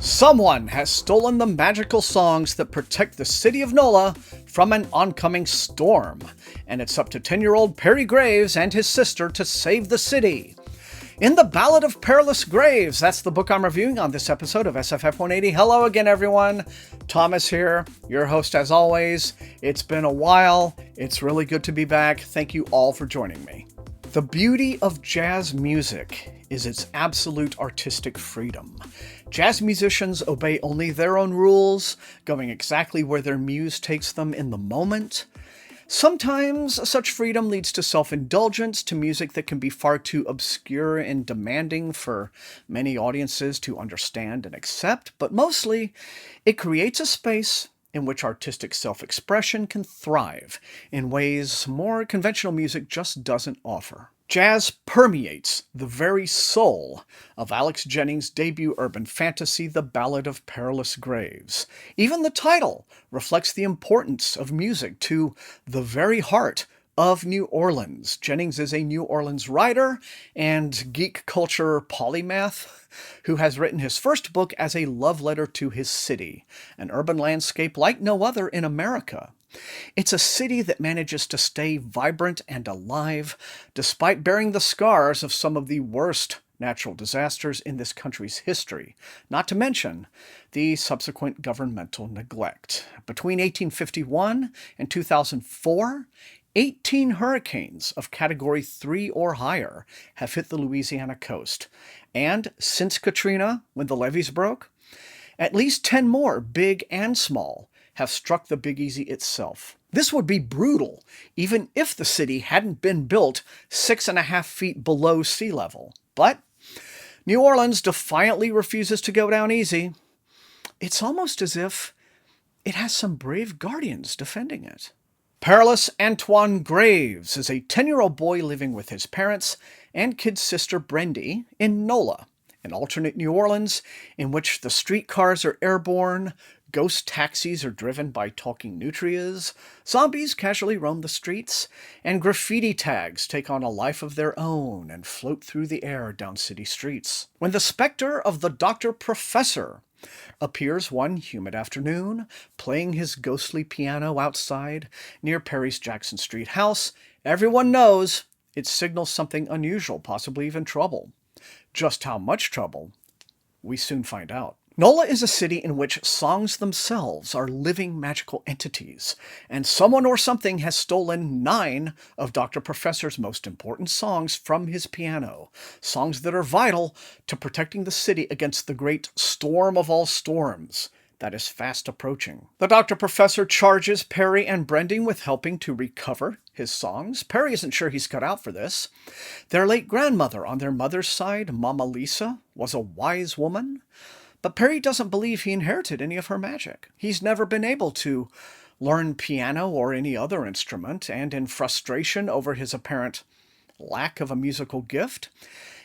Someone has stolen the magical songs that protect the city of Nola from an oncoming storm, and it's up to 10-year-old Perry Graves and his sister to save the city. In the Ballad of Perilous Graves, that's the book I'm reviewing on this episode of SFF 180. Hello again, everyone. Thomas here, your host as always. It's been a while. It's really good to be back. Thank you all for joining me. The beauty of jazz music is its absolute artistic freedom. Jazz musicians obey only their own rules, going exactly where their muse takes them in the moment. Sometimes such freedom leads to self-indulgence, to music that can be far too obscure and demanding for many audiences to understand and accept, but mostly it creates a space in which artistic self-expression can thrive in ways more conventional music just doesn't offer. Jazz permeates the very soul of Alex Jennings' debut urban fantasy, The Ballad of Perilous Graves. Even the title reflects the importance of music to the very heart of New Orleans. Jennings is a New Orleans writer and geek culture polymath who has written his first book as a love letter to his city, an urban landscape like no other in America. It's a city that manages to stay vibrant and alive despite bearing the scars of some of the worst natural disasters in this country's history, not to mention the subsequent governmental neglect. Between 1851 and 2004, 18 hurricanes of Category 3 or higher have hit the Louisiana coast. And since Katrina, when the levees broke, at least 10 more, big and small, have struck the Big Easy itself. This would be brutal, even if the city hadn't been built 6.5 feet below sea level. But New Orleans defiantly refuses to go down easy. It's almost as if it has some brave guardians defending it. Perilous Antoine Graves is a 10-year-old boy living with his parents and kid sister Brendy in Nola, an alternate New Orleans in which the streetcars are airborne, ghost taxis are driven by talking nutrias, zombies casually roam the streets, and graffiti tags take on a life of their own and float through the air down city streets. When the specter of the Dr. Professor appears one humid afternoon, playing his ghostly piano outside near Perry's Jackson Street house, everyone knows it signals something unusual, possibly even trouble. Just how much trouble, we soon find out. Nola is a city in which songs themselves are living magical entities, and someone or something has stolen 9 of Dr. Professor's most important songs from his piano, songs that are vital to protecting the city against the great storm of all storms that is fast approaching. The Dr. Professor charges Perry and Brendy with helping to recover his songs. Perry isn't sure he's cut out for this. Their late grandmother on their mother's side, Mama Lisa, was a wise woman, but Perry doesn't believe he inherited any of her magic. He's never been able to learn piano or any other instrument, and in frustration over his apparent lack of a musical gift,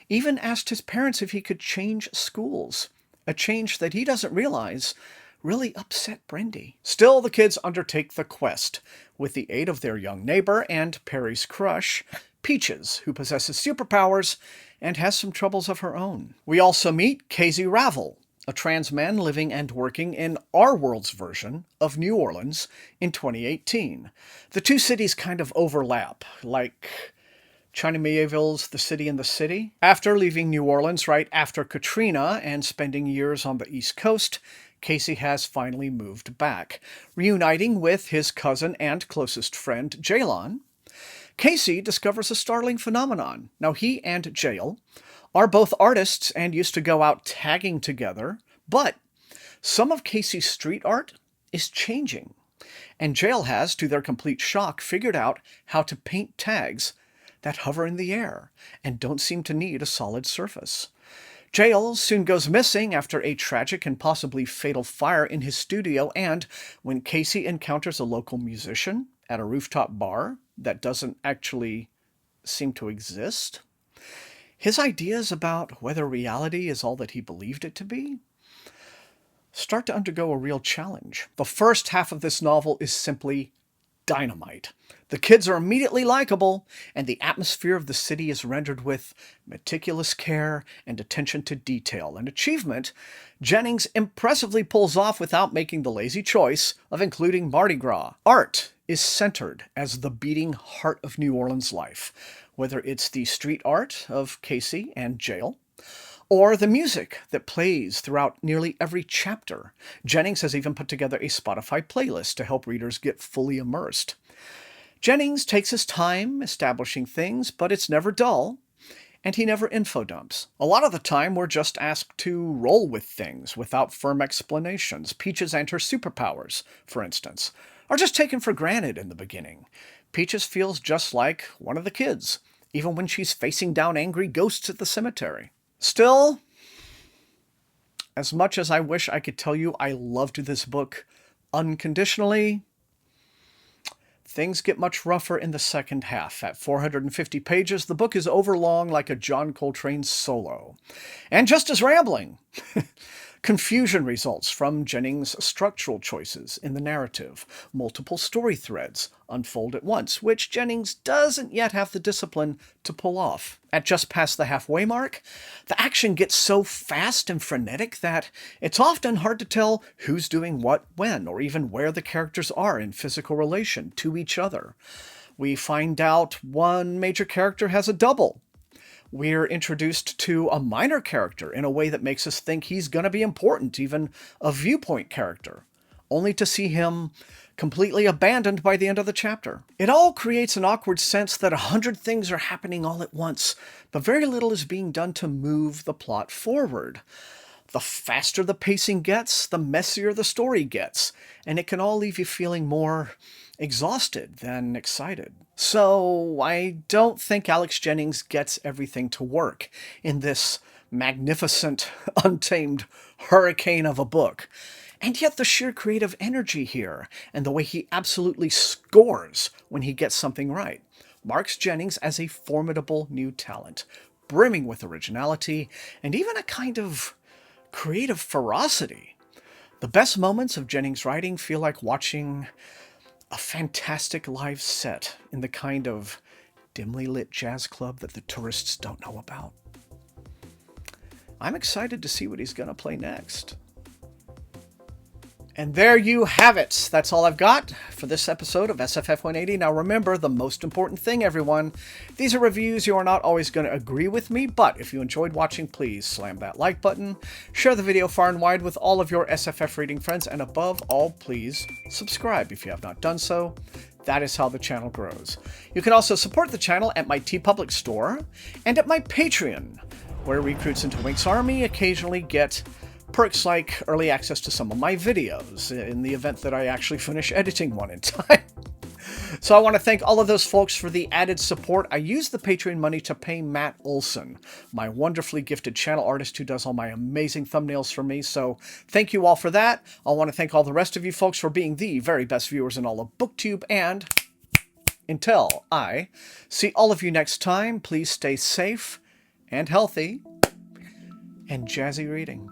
even asked his parents if he could change schools, a change that he doesn't realize really upset Brendy. Still, the kids undertake the quest with the aid of their young neighbor and Perry's crush, Peaches, who possesses superpowers and has some troubles of her own. We also meet Casey Ravel, a trans man living and working in our world's version of New Orleans in 2018. The two cities kind of overlap, like China Miéville's The City in the City. After leaving New Orleans right after Katrina and spending years on the East Coast, Casey has finally moved back, reuniting with his cousin and closest friend, Jalon. Casey discovers a startling phenomenon. Now, he and Jael are both artists and used to go out tagging together, but some of Casey's street art is changing, and Jael has, to their complete shock, figured out how to paint tags that hover in the air and don't seem to need a solid surface. Jael soon goes missing after a tragic and possibly fatal fire in his studio, and when Casey encounters a local musician at a rooftop bar that doesn't actually seem to exist, his ideas about whether reality is all that he believed it to be start to undergo a real challenge. The first half of this novel is simply dynamite. The kids are immediately likable, and the atmosphere of the city is rendered with meticulous care and attention to detail. An achievement Jennings impressively pulls off without making the lazy choice of including Mardi Gras. Art is centered as the beating heart of New Orleans life, whether it's the street art of Casey and Jail, or the music that plays throughout nearly every chapter. Jennings has even put together a Spotify playlist to help readers get fully immersed. Jennings takes his time establishing things, but it's never dull, and he never infodumps. A lot of the time, we're just asked to roll with things without firm explanations. Peaches and her superpowers, for instance, are just taken for granted in the beginning. Peaches feels just like one of the kids, even when she's facing down angry ghosts at the cemetery. Still, as much as I wish I could tell you I loved this book unconditionally, things get much rougher in the second half. At 450 pages, the book is overlong like a John Coltrane solo, and just as rambling. Confusion results from Jennings' structural choices in the narrative. Multiple story threads unfold at once, which Jennings doesn't yet have the discipline to pull off. At just past the halfway mark, the action gets so fast and frenetic that it's often hard to tell who's doing what when, or even where the characters are in physical relation to each other. We find out one major character has a double. We're introduced to a minor character in a way that makes us think he's going to be important, even a viewpoint character, only to see him completely abandoned by the end of the chapter. It all creates an awkward sense that 100 things are happening all at once, but very little is being done to move the plot forward. The faster the pacing gets, the messier the story gets, and it can all leave you feeling more exhausted than excited. So I don't think Alex Jennings gets everything to work in this magnificent, untamed hurricane of a book. And yet the sheer creative energy here, and the way he absolutely scores when he gets something right, marks Jennings as a formidable new talent, brimming with originality, and even a kind of creative ferocity. The best moments of Jennings' writing feel like watching a fantastic live set in the kind of dimly lit jazz club that the tourists don't know about. I'm excited to see what he's going to play next. And there you have it. That's all I've got for this episode of SFF 180. Now remember, the most important thing, everyone, these are reviews. You are not always going to agree with me, but if you enjoyed watching, please slam that like button, share the video far and wide with all of your SFF reading friends, and above all, please subscribe if you have not done so. That is how the channel grows. You can also support the channel at my TeePublic store and at my Patreon, where recruits into Wink's Army occasionally get perks like early access to some of my videos in the event that I actually finish editing one in time. So I want to thank all of those folks for the added support. I use the Patreon money to pay Matt Olson, my wonderfully gifted channel artist who does all my amazing thumbnails for me. So thank you all for that. I want to thank all the rest of you folks for being the very best viewers in all of BookTube. And until I see all of you next time, please stay safe and healthy and jazzy reading.